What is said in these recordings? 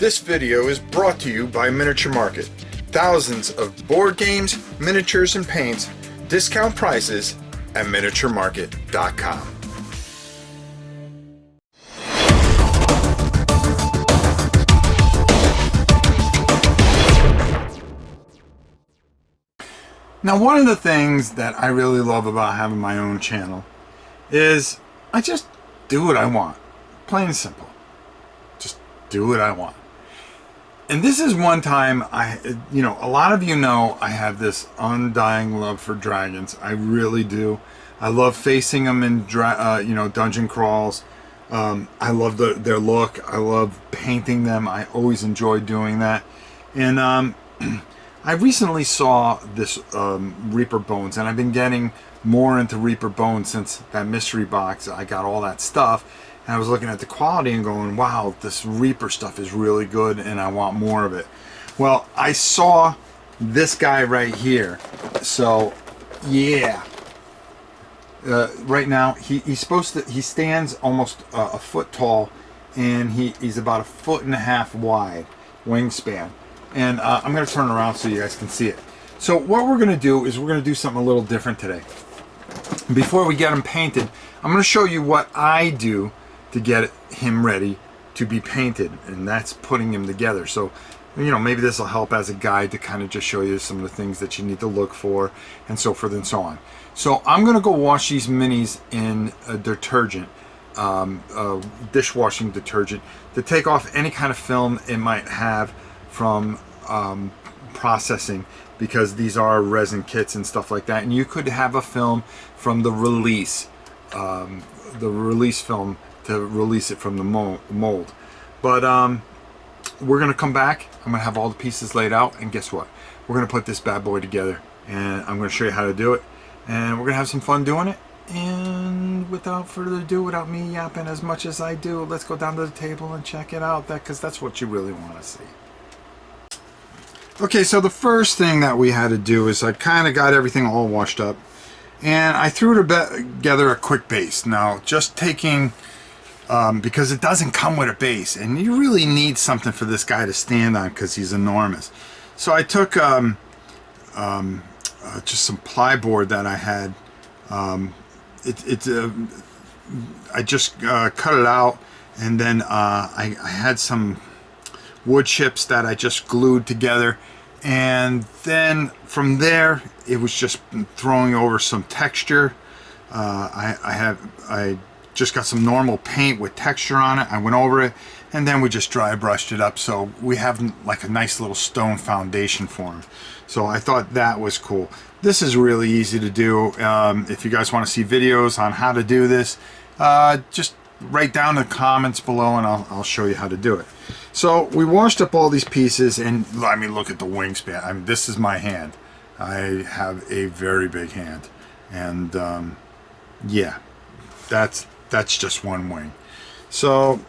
This video is brought to you by Miniature Market. Thousands of board games, miniatures, and paints, discount prices at miniaturemarket.com. Now, one of the things that I really love about having my own channel is I just do what I want. Plain and simple. Just do what I want. And this is one time a lot of you know I have this undying love for dragons. I really do. I love facing them in dungeon crawls. I love their look. I love painting them. I always enjoy doing that. And I recently saw this Reaper Bones, and I've been getting more into Reaper Bones since that mystery box. I got all that stuff, and I was looking at the quality and going, wow, this Reaper stuff is really good, and I want more of it. Well, I saw this guy right here. So, yeah. Right now, he stands almost a foot tall, and he's about 1.5 feet wide wingspan. And I'm going to turn around so you guys can see it. So what we're going to do is we're going to do something a little different today. Before we get him painted, I'm going to show you what I do to get him ready to be painted. And that's putting him together. So, maybe this will help as a guide to kind of just show you some of the things that you need to look for and so forth and so on. So I'm going to go wash these minis in a detergent, dishwashing detergent, to take off any kind of film it might have from processing, because these are resin kits and stuff like that, and you could have a film from the release film to release it from the mold. But we're gonna come back. I'm gonna have all the pieces laid out, and guess what? We're gonna put this bad boy together, and I'm gonna show you how to do it, and we're gonna have some fun doing it. And without further ado, without me yapping as much as I do, let's go down to the table and check it out, because that's what you really want to see. Okay, so the first thing that we had to do is I kind of got everything all washed up, and I threw together a quick base. Now, just taking, because it doesn't come with a base, and you really need something for this guy to stand on because he's enormous. So I took just some plyboard that I had. I just cut it out, and then I had some wood chips that I just glued together, and then from there it was just throwing over some texture. I just got some normal paint with texture on it. I went over it, and then we just dry brushed it up, so we have like a nice little stone foundation for him. So I thought that was cool. This is really easy to do. If you guys want to see videos on how to do this, just write down in the comments below, and I'll show you how to do it. So we washed up all these pieces, and I mean, look at the wingspan. I mean, this is my hand. I have a very big hand, and yeah, that's just one wing. So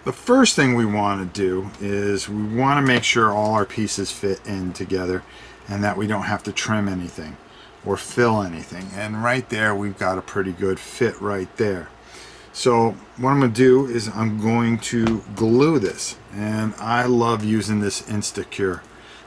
the first thing we want to do is we want to make sure all our pieces fit in together, and that we don't have to trim anything or fill anything. And right there, we've got a pretty good fit right there. So what I'm going to do is I'm going to glue this, and I love using this Instacure.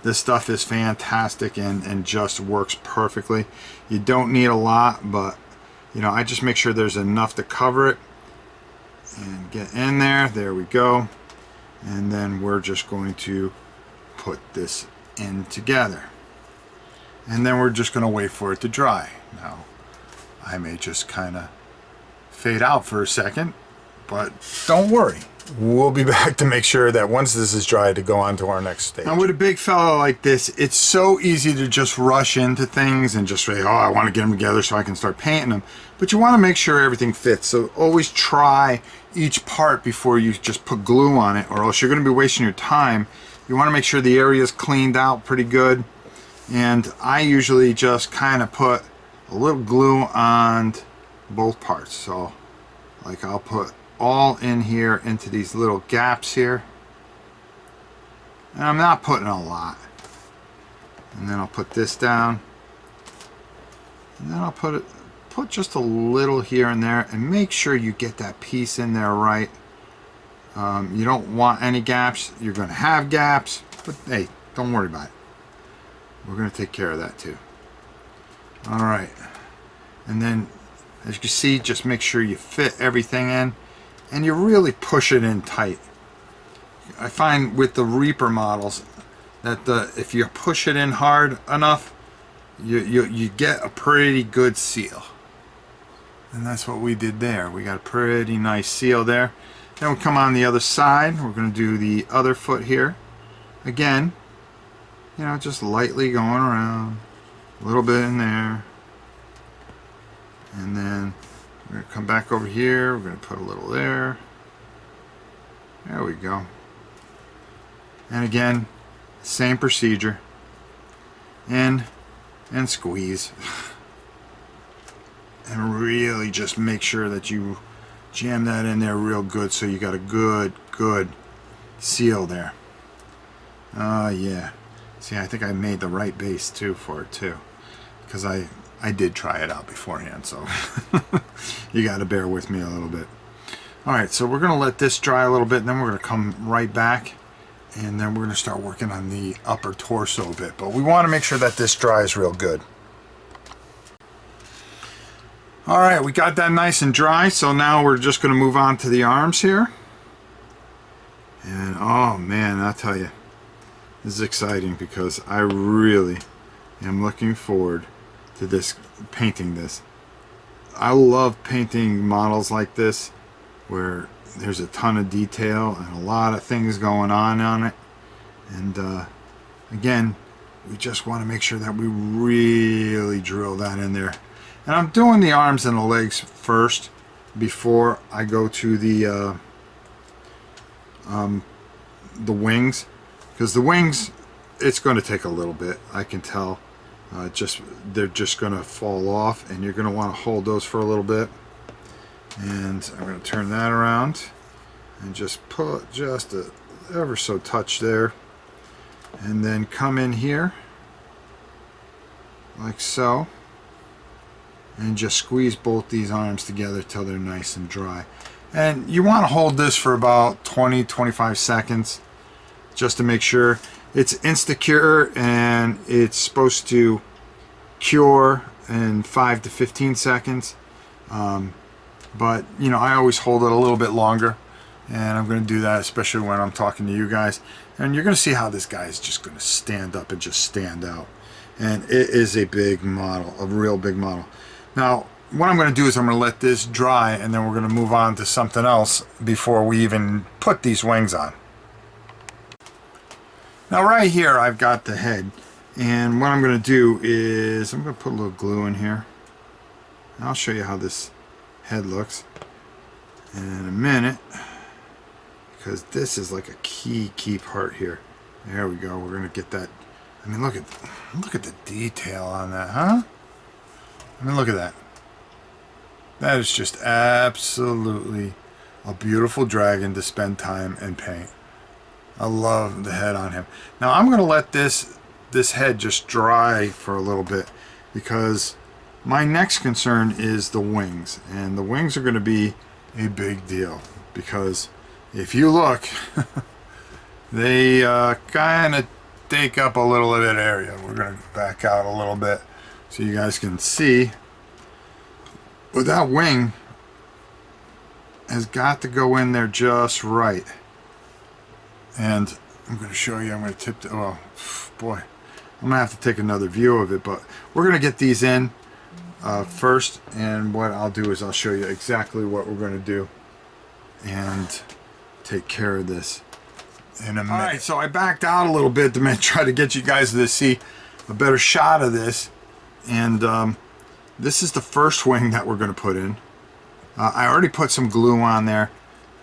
This stuff is fantastic and just works perfectly. You don't need a lot, but I just make sure there's enough to cover it and get in there. There we go. And then we're just going to put this in together, and then we're just going to wait for it to dry. Now I may just kind of fade out for a second, but don't worry, we'll be back to make sure that once this is dry, to go on to our next stage. Now with a big fella like this, it's so easy to just rush into things and just say, oh, I want to get them together so I can start painting them. But you want to make sure everything fits, so always try each part before you just put glue on it, or else you're going to be wasting your time. You want to make sure the area is cleaned out pretty good, and I usually just kind of put a little glue on both parts. So like I'll put all in here into these little gaps here, and I'm not putting a lot, and then I'll put this down, and then I'll put just a little here and there, and make sure you get that piece in there right. You don't want any gaps. You're going to have gaps, but hey, don't worry about it. We're going to take care of that too. All right. And then, as you can see, just make sure you fit everything in, and you really push it in tight. I find with the Reaper models that if you push it in hard enough, you get a pretty good seal. And that's what we did there. We got a pretty nice seal there. Then we come on the other side. We're going to do the other foot here. Again, you know, just lightly going around. A little bit in there. And then we're going to come back over here. We're going to put a little there. There we go. And again, same procedure. In and squeeze. And really just make sure that you jam that in there real good so you got a good seal there. Yeah. See, I think I made the right base too for it too, because I did try it out beforehand, so you got to bear with me a little bit. All right, so we're going to let this dry a little bit, and then we're going to come right back, and then we're going to start working on the upper torso a bit. But we want to make sure that this dries real good. All right, we got that nice and dry, so now we're just going to move on to the arms here. And oh man, I'll tell you, this is exciting because I really am looking forward to this, painting this. I love painting models like this where there's a ton of detail and a lot of things going on it. And again, we just want to make sure that we really drill that in there. And I'm doing the arms and the legs first before I go to the wings, because the wings, it's going to take a little bit. I can tell. They're just going to fall off, and you're going to want to hold those for a little bit. And I'm going to turn that around and just put just a ever so touch there, and then come in here like so. And just squeeze both these arms together till they're nice and dry. And you want to hold this for about 20-25 seconds just to make sure. It's insta-cure, and it's supposed to cure in 5 to 15 seconds. But you know, I always hold it a little bit longer, and I'm going to do that especially when I'm talking to you guys. And you're going to see how this guy is just going to stand up and just stand out. And it is a big model, a real big model. Now, what I'm going to do is I'm going to let this dry, and then we're going to move on to something else before we even put these wings on. Now right here I've got the head, and what I'm going to do is I'm going to put a little glue in here. I'll show you how this head looks in a minute, because this is like a key part here. There we go. We're going to get that. I mean, look at the detail on that, huh? I mean, look at that. That is just absolutely a beautiful dragon to spend time and paint. I love the head on him. Now I'm going to let this head just dry for a little bit, because my next concern is the wings. And the wings are going to be a big deal, because if you look, they kind of take up a little of that area. We're going to back out a little bit so you guys can see. But that wing has got to go in there just right. And I'm going to show you. I'm going to tip the, oh boy, I'm going to have to take another view of it, but we're going to get these in first, and what I'll do is I'll show you exactly what we're going to do and take care of this in a minute. Alright, so I backed out a little bit to try to get you guys to see a better shot of this, and this is the first wing that we're going to put in. I already put some glue on there.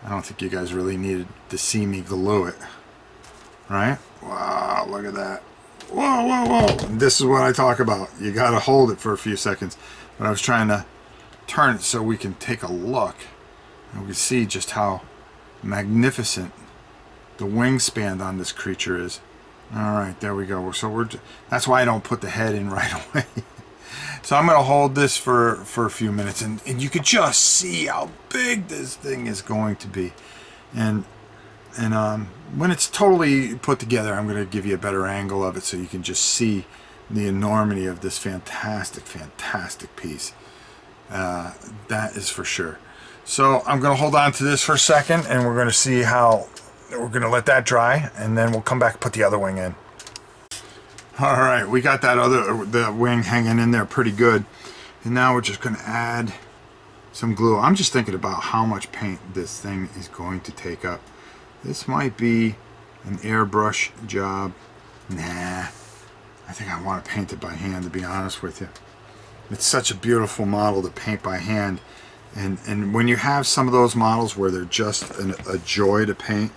I don't think you guys really needed to see me glue it. Right? Wow, look at that. Whoa, whoa, whoa. This is what I talk about. You got to hold it for a few seconds. But I was trying to turn it so we can take a look. And we can see just how magnificent the wingspan on this creature is. Alright, there we go. So that's why I don't put the head in right away. So I'm going to hold this for a few minutes, and you could just see how big this thing is going to be. And And when it's totally put together, I'm going to give you a better angle of it so you can just see the enormity of this fantastic, fantastic piece. That is for sure. So I'm going to hold on to this for a second, and we're going to see how we're going to let that dry, and then we'll come back and put the other wing in. All right, we got the wing hanging in there pretty good, and now we're just going to add some glue. I'm just thinking about how much paint this thing is going to take up. This might be an airbrush job. Nah, I think I want to paint it by hand, to be honest with you. It's such a beautiful model to paint by hand, and when you have some of those models where they're just a joy to paint,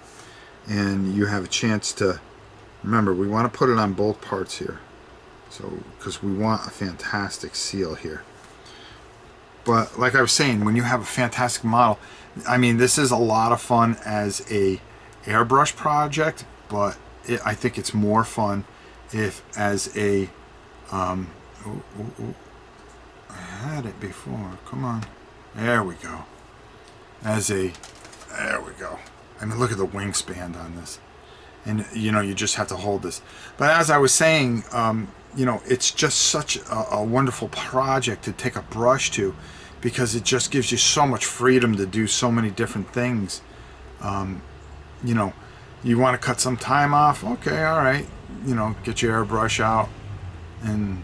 and you have a chance to, remember, we want to put it on both parts here, so because we want a fantastic seal here. But like I was saying, when you have a fantastic model, I mean, this is a lot of fun as a airbrush project, but I think it's more fun if as a I had it before, come on, there we go, there we go. I mean, look at the wingspan on this, and you know, you just have to hold this. But as I was saying, you know, it's just such a wonderful project to take a brush to, because it just gives you so much freedom to do so many different things. You know, you want to cut some time off, okay, all right, you know, get your airbrush out and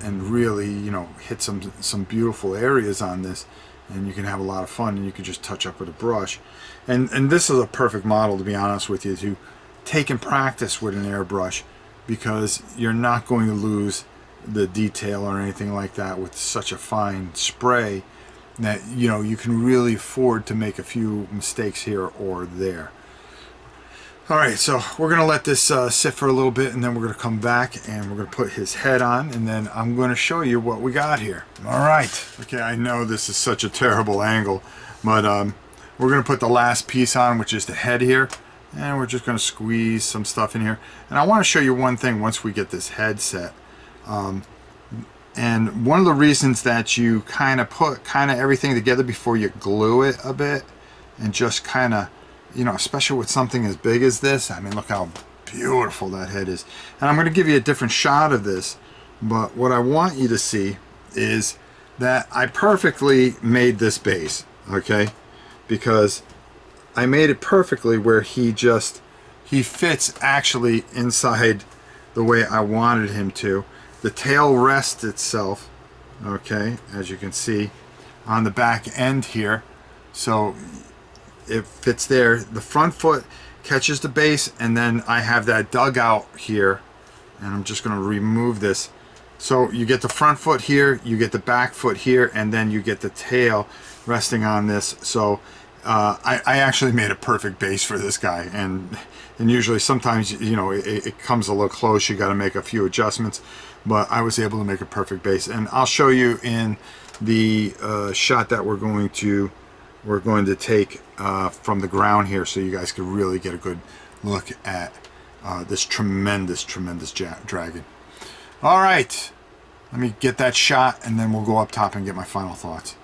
really, you know, hit some beautiful areas on this, and you can have a lot of fun, and you can just touch up with a brush. And this is a perfect model, to be honest with you, to take and practice with an airbrush, because you're not going to lose the detail or anything like that with such a fine spray that, you know, you can really afford to make a few mistakes here or there. All right, so we're going to let this sit for a little bit, and then we're going to come back and we're going to put his head on, and then I'm going to show you what we got here. All right. Okay, I know this is such a terrible angle, but we're going to put the last piece on, which is the head here, and we're just going to squeeze some stuff in here. And I want to show you one thing once we get this head set. And one of the reasons that you kind of put everything together before you glue it a bit, and just kind of, you know, especially with something as big as this, I mean, look how beautiful that head is. And I'm going to give you a different shot of this, but what I want you to see is that I perfectly made this base, okay? Because I made it perfectly where he fits actually inside the way I wanted him to. The tail rests itself, okay, as you can see, on the back end here. So it fits there. The front foot catches the base, and then I have that dugout here, and I'm just going to remove this. So you get the front foot here, you get the back foot here, and then you get the tail resting on this. So I actually made a perfect base for this guy, and usually sometimes, you know, it comes a little close, you got to make a few adjustments, but I was able to make a perfect base. And I'll show you in the shot that we're going to take from the ground here, so you guys can really get a good look at this tremendous dragon. All right, let me get that shot, and then we'll go up top and get my final thoughts.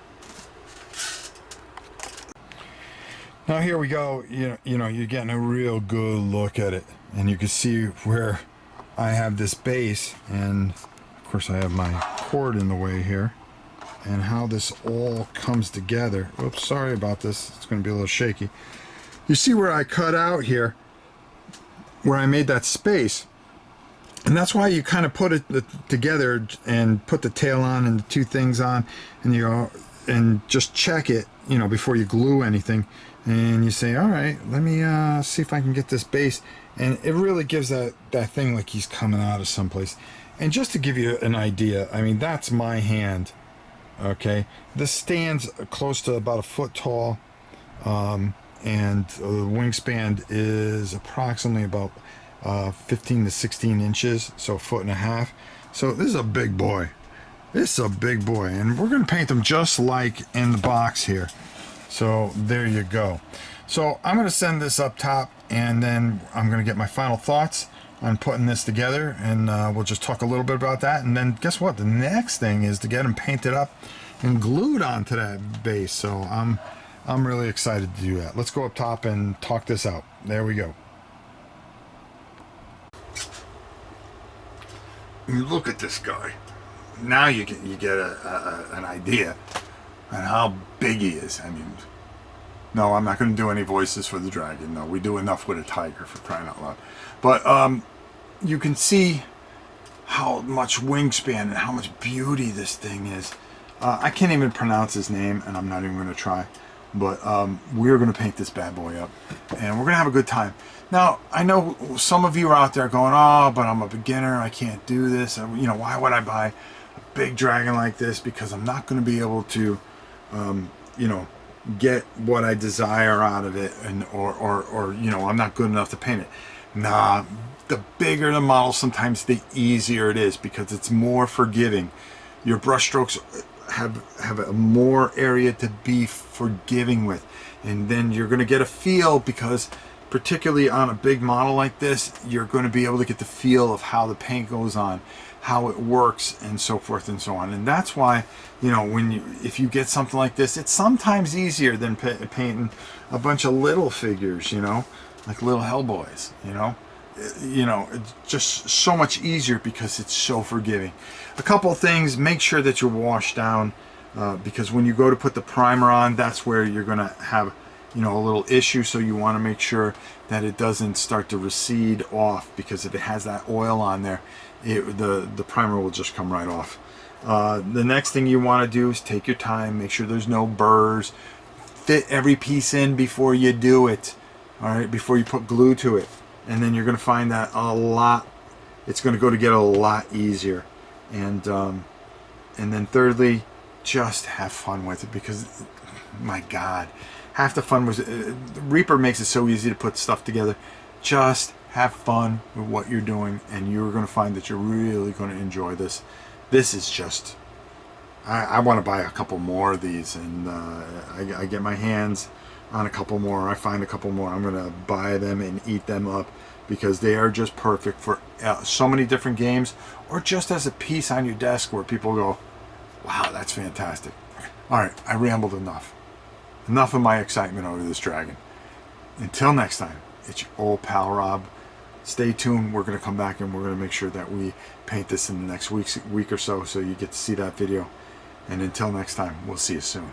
Now here we go. You know, you're getting a real good look at it, and you can see where I have this base, and of course I have my cord in the way here, and how this all comes together. Oops, sorry about this. It's going to be a little shaky. You see where I cut out here, where I made that space, and that's why you kind of put it together and put the tail on and the two things on, and just check it, you know, before you glue anything. And you say, all right, let me see if I can get this base. And it really gives that thing like he's coming out of someplace. And just to give you an idea, I mean, that's my hand, okay? This stands close to about 1 foot tall, and the wingspan is approximately about 15 to 16 inches, so 1.5 feet. So this is a big boy. This is a big boy, and we're going to paint them just like in the box here. So there you go. So I'm going to send this up top, and then I'm going to get my final thoughts on putting this together, and we'll just talk a little bit about that. And then guess what? The next thing is to get them painted up and glued onto that base. So I'm I'm really excited to do that. Let's go up top and talk this out. There we go. You look at this guy. Now you get an idea on how big he is. I mean, no, I'm not going to do any voices for the dragon. No, we do enough with a tiger, for crying out loud. But you can see how much wingspan and how much beauty this thing is. I can't even pronounce his name, and I'm not even going to try. But we're going to paint this bad boy up, and we're going to have a good time. Now, I know some of you are out there going, oh, but I'm a beginner. I can't do this. You know, why would I buy a big dragon like this? Because I'm not going to be able to, you know, get what I desire out of it, and or you know, I'm not good enough to paint it. Nah, the bigger the model, sometimes the easier it is because it's more forgiving. Your brush strokes have a more area to be forgiving with, and then you're going to get a feel, because particularly on a big model like this, you're going to be able to get the feel of how the paint goes on, how it works, and so forth and so on. And that's why, you know, if you get something like this, it's sometimes easier than painting a bunch of little figures, you know, like little Hellboys, you know, it's just so much easier because it's so forgiving. A couple of things: make sure that you're washed down, because when you go to put the primer on, that's where you're going to have, you know, a little issue. So you want to make sure that it doesn't start to recede off, because if it has that oil on there, the primer will just come right off. The next thing you want to do is take your time, make sure there's no burrs, fit every piece in before you do it, all right, before you put glue to it. And then you're going to find that it's going to go together a lot easier. And then thirdly, just have fun with it, because my God, half the fun was Reaper makes it so easy to put stuff together. Just have fun with what you're doing, and you're going to find that you're really going to enjoy this. This is just, I want to buy a couple more of these, and I get my hands on a couple more. I find a couple more. I'm going to buy them and eat them up, because they are just perfect for so many different games, or just as a piece on your desk where people go, wow, that's fantastic. All right, I rambled enough. Enough of my excitement over this dragon. Until next time, it's your old pal Rob. Stay tuned. We're going to come back and we're going to make sure that we paint this in the next week or so you get to see that video. And until next time, we'll see you soon.